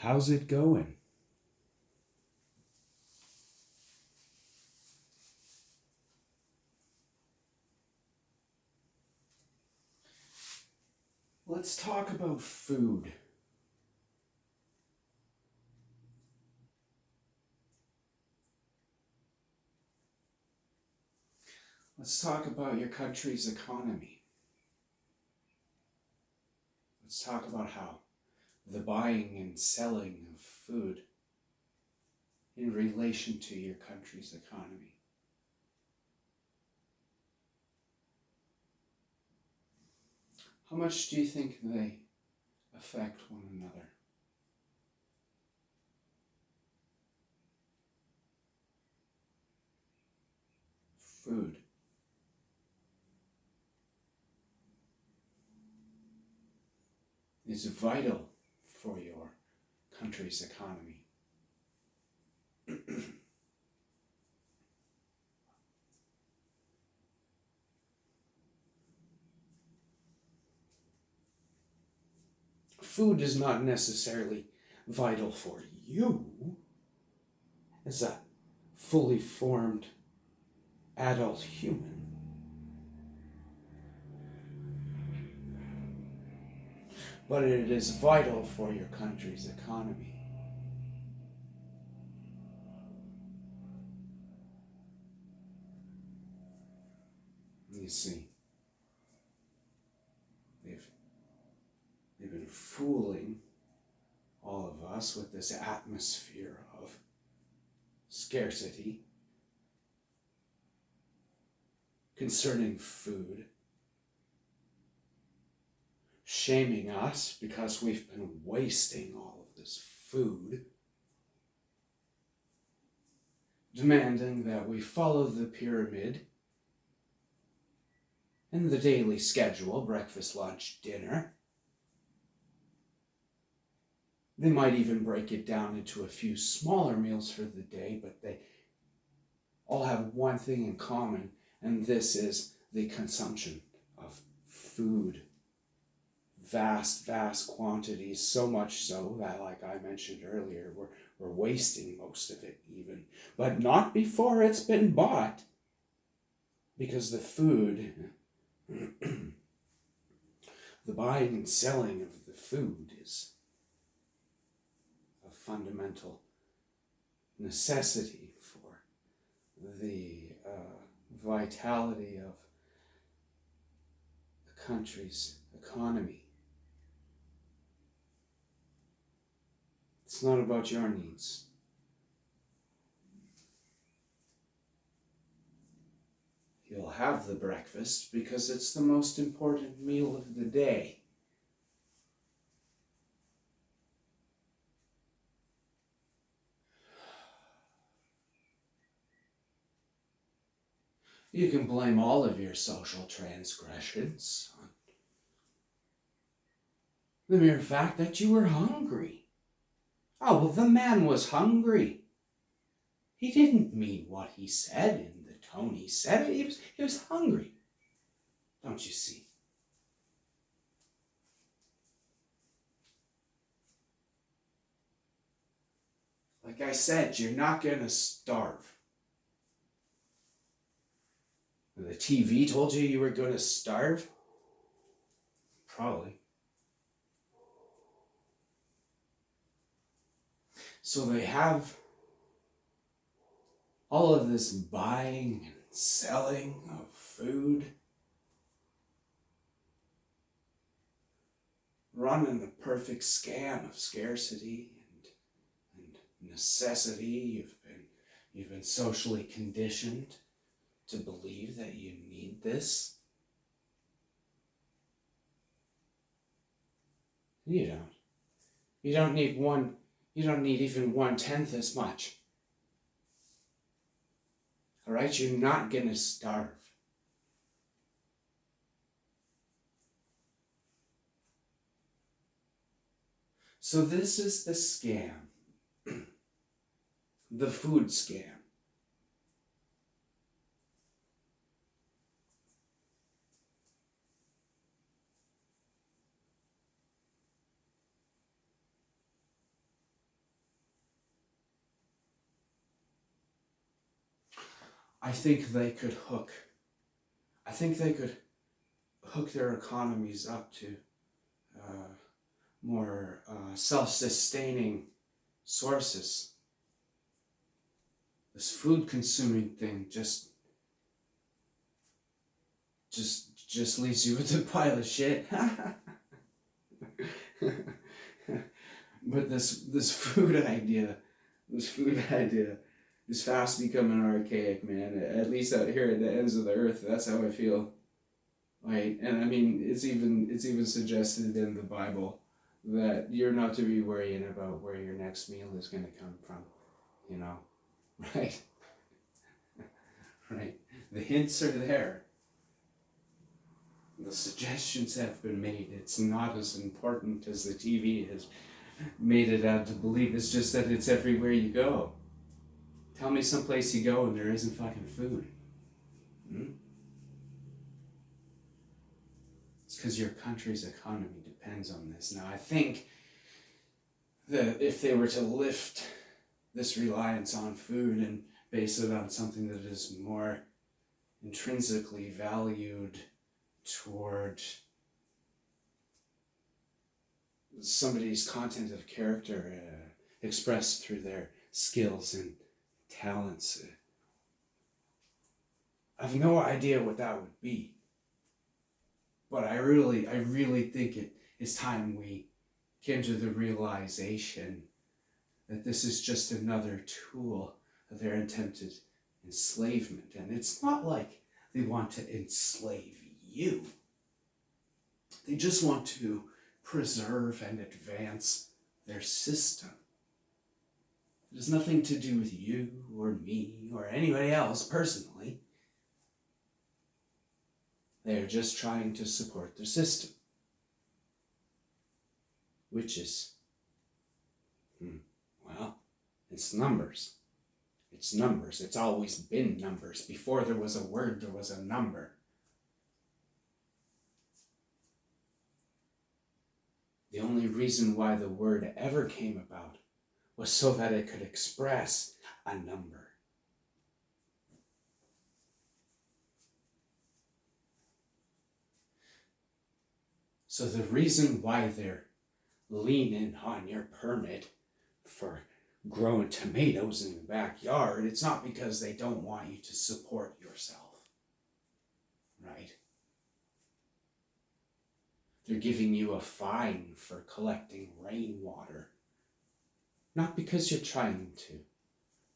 How's it going? Let's talk about food. Let's talk about your country's economy. Let's talk about how the buying and selling of food in relation to your country's economy. How much do you think they affect one another? Food is vital for your country's economy. Food is not necessarily vital for you as a fully formed adult human. But it is vital for your country's economy. You see, they've been fooling all of us with this atmosphere of scarcity concerning food, shaming us because we've been wasting all of this food, demanding that we follow the pyramid and the daily schedule, breakfast, lunch, dinner. They might even break it down into a few smaller meals for the day, but they all have one thing in common, and this is the consumption of food. Vast, vast quantities, so much so that, like I mentioned earlier, we're wasting most of it even. But not before it's been bought, because the food, the buying and selling of the food is a fundamental necessity for the vitality of the country's economy. It's not about your needs. You'll have the breakfast because it's the most important meal of the day. You can blame all of your social transgressions on the mere fact that you were hungry. Oh, well, the man was hungry. He didn't mean what he said in the tone he said it. He was hungry. Don't you see? Like I said, you're not going to starve. The TV told you were going to starve? Probably. So they have all of this buying and selling of food, running a perfect scam of scarcity and necessity. You've been socially conditioned to believe that you need this. You don't. You don't need even 1/10 as much. All right, you're not gonna starve. So this is the scam, the food scam. I think they could hook their economies up to more self-sustaining sources. This food consuming thing just leaves you with a pile of shit. But this food idea is fast becoming archaic, man. At least out here at the ends of the earth, that's how I feel. Right? And I mean, it's even suggested in the Bible that you're not to be worrying about where your next meal is going to come from, you know, right? Right? The hints are there. The suggestions have been made. It's not as important as the TV has made it out to believe. It's just that it's everywhere you go. Tell me someplace you go and there isn't fucking food. It's because your country's economy depends on this. Now, I think that if they were to lift this reliance on food and base it on something that is more intrinsically valued toward somebody's content of character expressed through their skills and talents, I have no idea what that would be. But I really think it is time we came to the realization that this is just another tool of their attempted enslavement. And it's not like they want to enslave you. They just want to preserve and advance their system. It has nothing to do with you or me or anybody else personally. They're just trying to support their system. Which is, well, it's numbers. It's numbers. It's always been numbers. Before there was a word, there was a number. The only reason why the word ever came about was so that it could express a number. So the reason why they're leaning on your permit for growing tomatoes in the backyard, it's not because they don't want you to support yourself, right? They're giving you a fine for collecting rainwater, not because you're trying to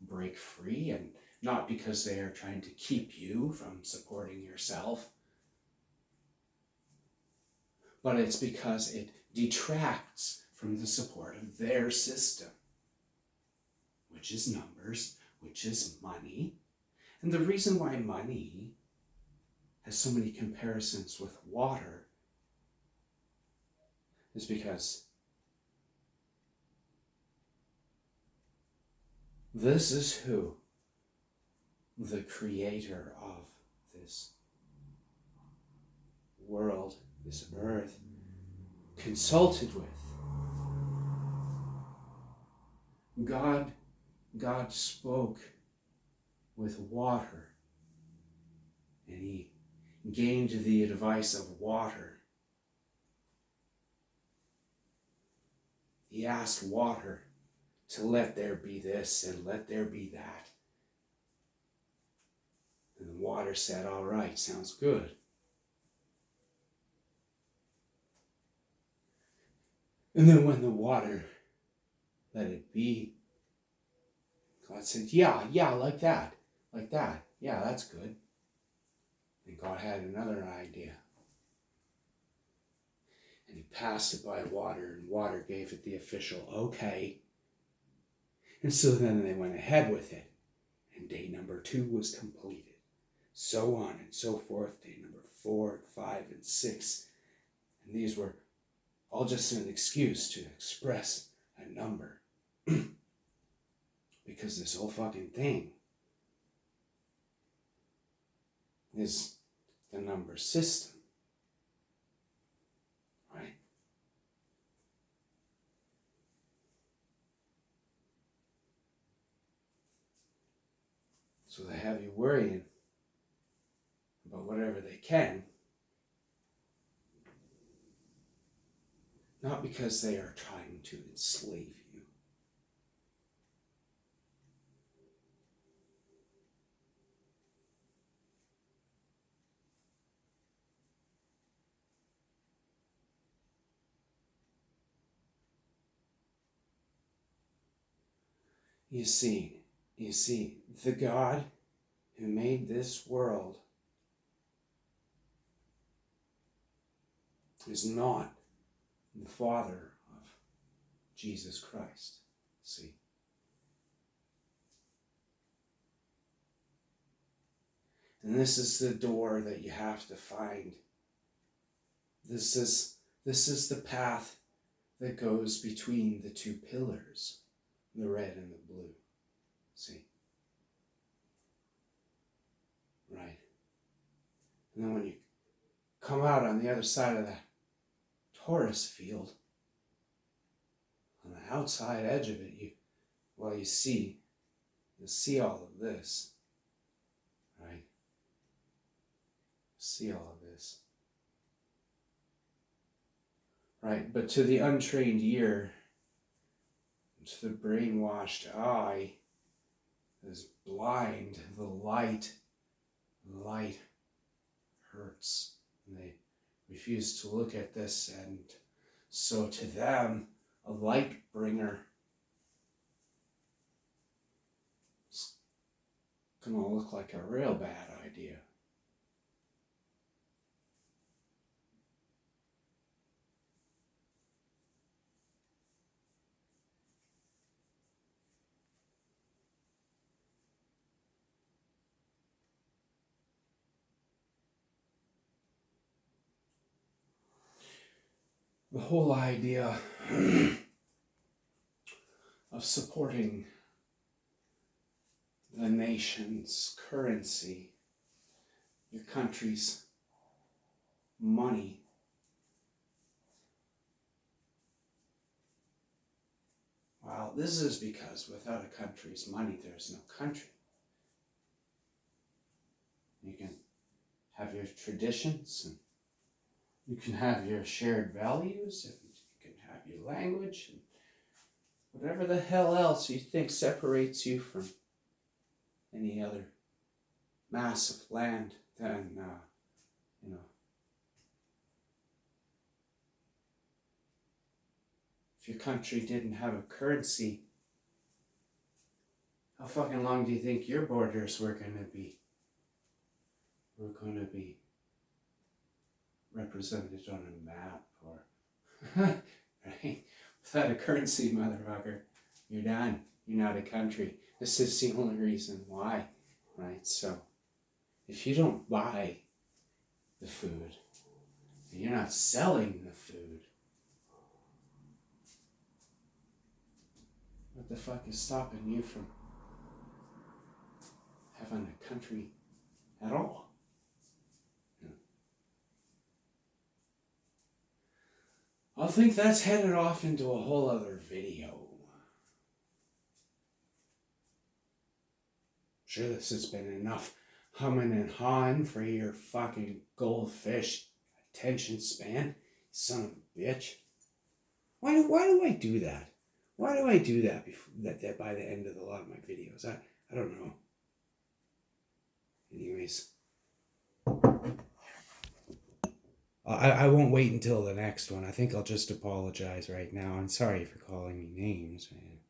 break free and not because they are trying to keep you from supporting yourself, but it's because it detracts from the support of their system, which is numbers, which is money. And the reason why money has so many comparisons with water is because this is who the creator of this world, this earth, consulted with. God spoke with water, and he gained the advice of water. He asked water to let there be this and let there be that. And the water said, all right, sounds good. And then when the water let it be, God said, yeah, like that. Yeah, that's good. And God had another idea. And he passed it by water, and water gave it the official okay. And so then they went ahead with it. And day number 2 was completed. So on and so forth. Day number 4, 5, and 6. And these were all just an excuse to express a number. Because this whole fucking thing is the number system. Right? So they have you worrying about whatever they can, not because they are trying to enslave you. You see, the God who made this world is not the Father of Jesus Christ. See? And this is the door that you have to find. This is the path that goes between the two pillars, the red and the blue. See? Right. And then when you come out on the other side of that Taurus field, on the outside edge of it, you see all of this. Right? See all of this. Right? But to the untrained ear, to the brainwashed eye, is blind, the light hurts. And they refuse to look at this, and so to them, a light bringer is gonna look like a real bad idea. The whole idea of supporting the nation's currency, your country's money, well, this is because without a country's money, there's no country. You can have your traditions, and you can have your shared values, and you can have your language, and whatever the hell else you think separates you from any other mass of land, then, if your country didn't have a currency, how fucking long do you think your borders were going to be? We're going to be represented on a map, or right? Without a currency, motherfucker, you're done. You're not a country. This is the only reason why, right? So if you don't buy the food, and you're not selling the food, what the fuck is stopping you from having a country at all? I think that's headed off into a whole other video. Sure, this has been enough humming and hawing for your fucking goldfish attention span, son of a bitch. Why do I do that? Why do I do that by the end of a lot of my videos? I don't know. Anyways. I won't wait until the next one. I think I'll just apologize right now. I'm sorry for calling me names, man.